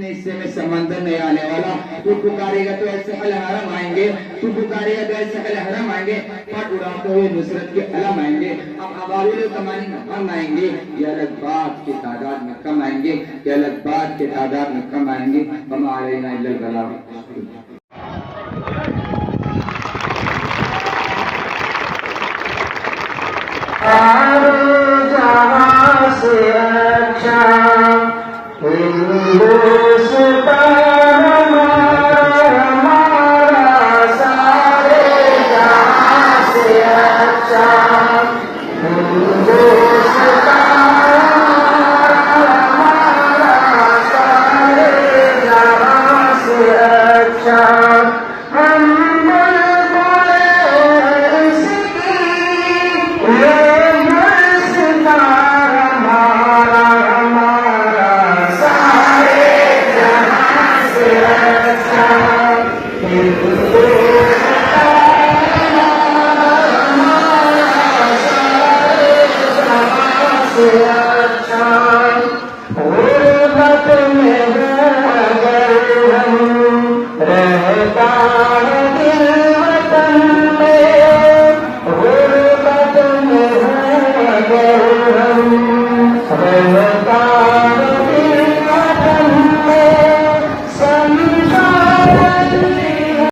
अपने हिस्से में समंदर नहीं आने वाला। तू पुकारेगा तो ऐसे अल हरम आएंगे, तू पुकारेगा तो ऐसे अल हरम आएंगे, पट उड़ाते हुए नुसरत के अलम आएंगे। अब अबाविल कमानी में हम आएंगे, ये अलग बात की तादाद में कम आएंगे, ये अलग बात के तादाद में कम आएंगे। हमारे जहाँ से अच्छा हिंदुस्तान